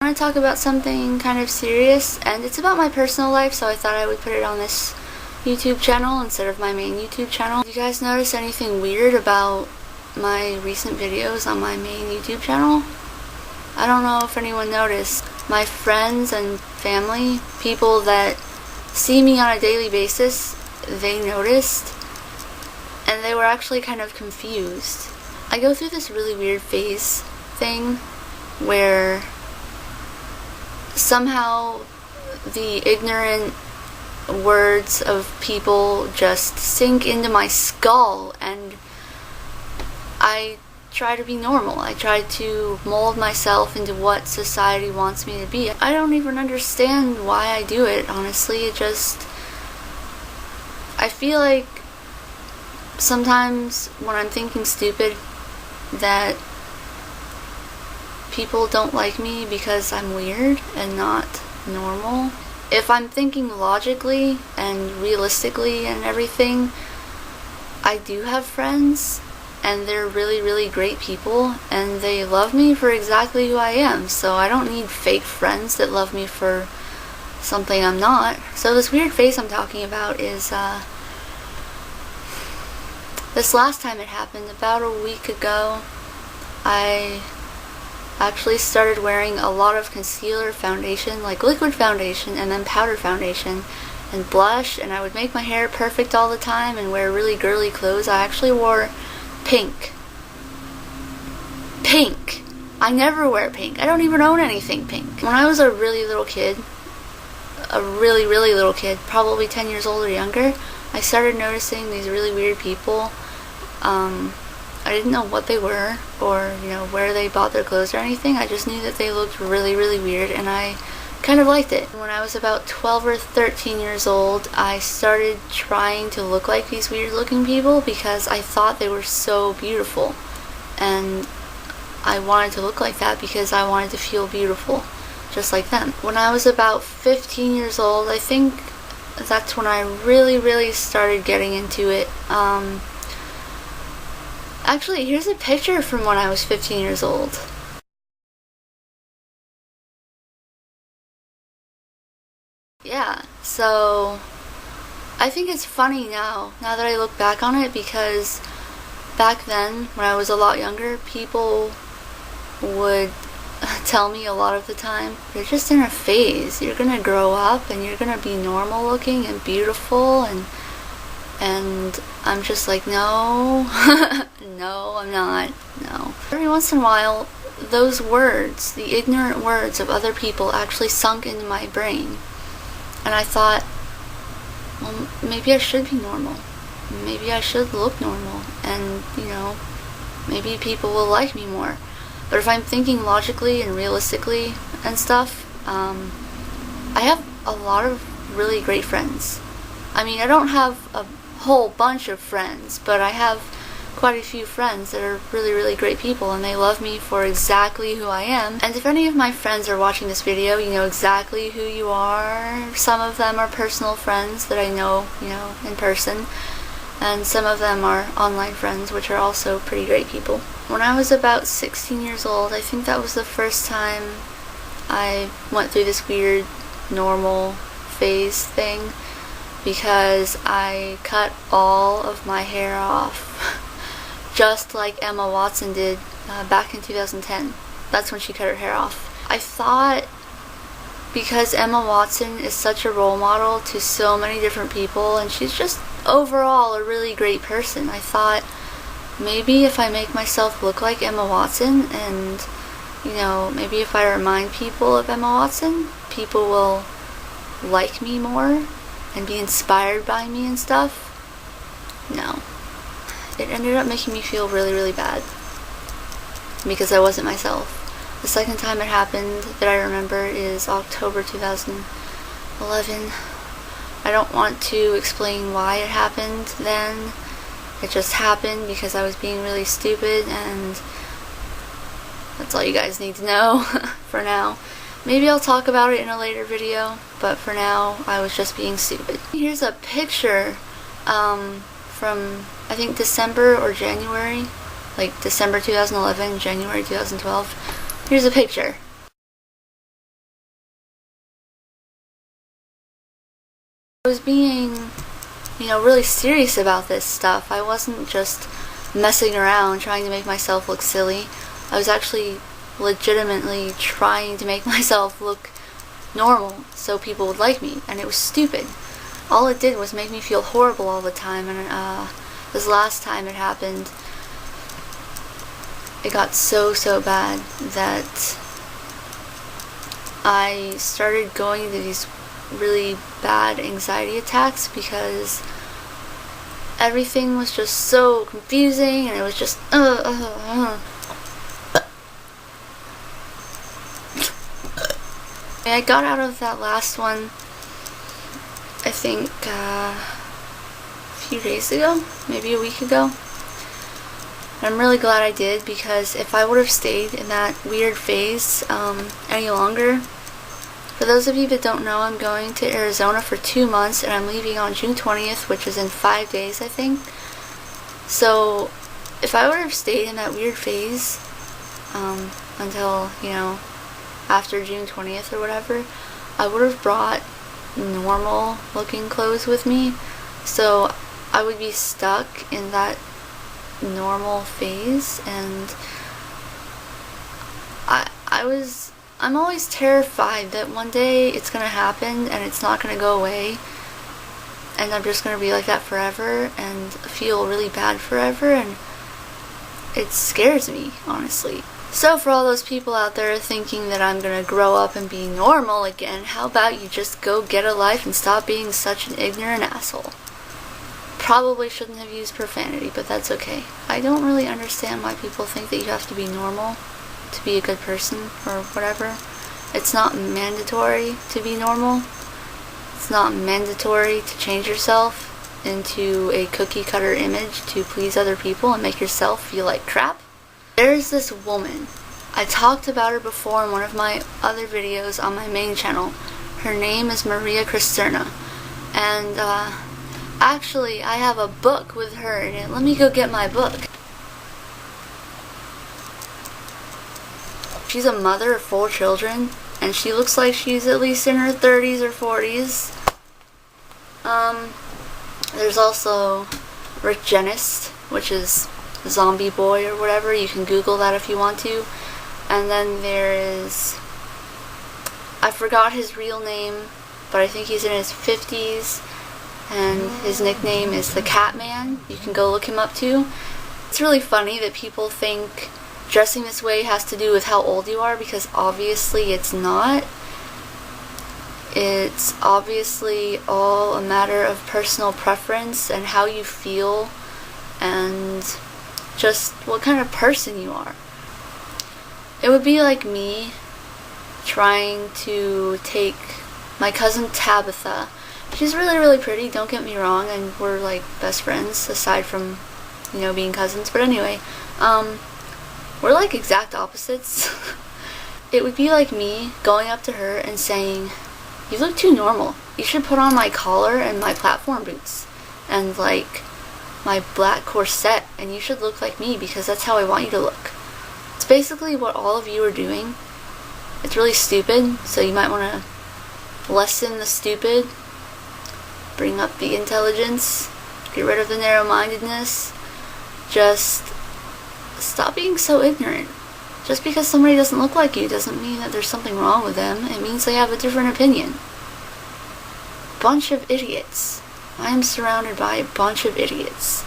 I want to talk about something kind of serious, and it's about my personal life, so I thought I would put it on this YouTube channel instead of my main YouTube channel. Did you guys notice anything weird about my recent videos on my main YouTube channel? I don't know if anyone noticed. My friends and family, people that see me on a daily basis, they noticed, and they were actually kind of confused. I go through this really weird phase thing where somehow the ignorant words of people just sink into my skull, and I try to be normal. I try to mold myself into what society wants me to be. I don't even understand why I do it, honestly. I feel like sometimes when I'm thinking stupid that people don't like me because I'm weird and not normal. If I'm thinking logically and realistically and everything, I do have friends, and they're really, really great people, and they love me for exactly who I am, so I don't need fake friends that love me for something I'm not. So this weird phase I'm talking about is, this last time it happened, about a week ago, I actually started wearing a lot of concealer, foundation, like liquid foundation, and then powder foundation, and blush, and I would make my hair perfect all the time and wear really girly clothes. I actually wore pink. Pink! I never wear pink. I don't even own anything pink. When I was a really little kid, really little kid, probably 10 years old or younger, I started noticing these really weird people. I didn't know what they were or, where they bought their clothes or anything. I just knew that they looked really, really weird, and I kind of liked it. When I was about 12 or 13 years old, I started trying to look like these weird looking people because I thought they were so beautiful, and I wanted to look like that because I wanted to feel beautiful just like them. When I was about 15 years old, I think that's when I really, really started getting into it. Actually, here's a picture from when I was 15 years old. Yeah, so I think it's funny now that I look back on it, because back then, when I was a lot younger, people would tell me a lot of the time, you're just in a phase, you're gonna grow up and you're gonna be normal looking and beautiful, and I'm just like, no, no, I'm not, no. Every once in a while, those words, the ignorant words of other people, actually sunk into my brain. And I thought, well, maybe I should be normal. Maybe I should look normal. And, maybe people will like me more. But if I'm thinking logically and realistically and stuff, I have a lot of really great friends. I mean, I don't have a whole bunch of friends, but I have quite a few friends that are really, really great people, and they love me for exactly who I am. And if any of my friends are watching this video, you know exactly who you are. Some of them are personal friends that I know, in person, and some of them are online friends, which are also pretty great people. When I was about 16 years old, I think that was the first time I went through this weird normal phase thing, because I cut all of my hair off, just like Emma Watson did back in 2010. That's when she cut her hair off. I thought, because Emma Watson is such a role model to so many different people, and she's just overall a really great person, I thought maybe if I make myself look like Emma Watson, and maybe if I remind people of Emma Watson, people will like me more and be inspired by me and stuff. No. It ended up making me feel really, really bad, because I wasn't myself. The second time it happened that I remember is October 2011. I don't want to explain why it happened then. It just happened because I was being really stupid, and that's all you guys need to know for now. Maybe I'll talk about it in a later video, but for now, I was just being stupid. Here's a picture from, I think, December or January, like December 2011, January 2012. Here's a picture. I was being, really serious about this stuff. I wasn't just messing around trying to make myself look silly. I was actually legitimately trying to make myself look normal so people would like me, and it was stupid. All it did was make me feel horrible all the time, and this last time it happened, it got so bad that I started going to these really bad anxiety attacks because everything was just so confusing, and it was just I got out of that last one, I think a few days ago, maybe a week ago. And I'm really glad I did, because if I would have stayed in that weird phase any longer, for those of you that don't know, I'm going to Arizona for 2 months, and I'm leaving on June 20th, which is in 5 days, I think. So if I would have stayed in that weird phase until, after June 20th or whatever, I would have brought normal looking clothes with me, so I would be stuck in that normal phase, and I'm always terrified that one day it's gonna happen and it's not gonna go away, and I'm just gonna be like that forever and feel really bad forever, and it scares me, honestly. So for all those people out there thinking that I'm gonna grow up and be normal again, how about you just go get a life and stop being such an ignorant asshole? Probably shouldn't have used profanity, but that's okay. I don't really understand why people think that you have to be normal to be a good person or whatever. It's not mandatory to be normal. It's not mandatory to change yourself into a cookie cutter image to please other people and make yourself feel like crap. There's this woman. I talked about her before in one of my other videos on my main channel. Her name is Maria Cristerna, and actually I have a book with her in it. Let me go get my book. She's a mother of 4 children, and she looks like she's at least in her 30s or 40s. There's also Rick Genest, which is Zombie Boy or whatever. You can Google that if you want to. And then there is, I forgot his real name, but I think he's in his 50s, and his nickname is the Catman. You can go look him up too. It's really funny that people think dressing this way has to do with how old you are, because obviously it's not. It's obviously all a matter of personal preference and how you feel and just what kind of person you are. It would be like me trying to take my cousin Tabitha. She's really pretty, don't get me wrong, and we're like best friends aside from, being cousins. But anyway, we're like exact opposites. It would be like me going up to her and saying, "You look too normal. You should put on my collar and my platform boots and like my black corset, and you should look like me because that's how I want you to look." It's basically what all of you are doing. It's really stupid, so you might want to lessen the stupid, bring up the intelligence, get rid of the narrow-mindedness. Just stop being so ignorant. Just because somebody doesn't look like you doesn't mean that there's something wrong with them. It means they have a different opinion. Bunch of idiots. I am surrounded by a bunch of idiots.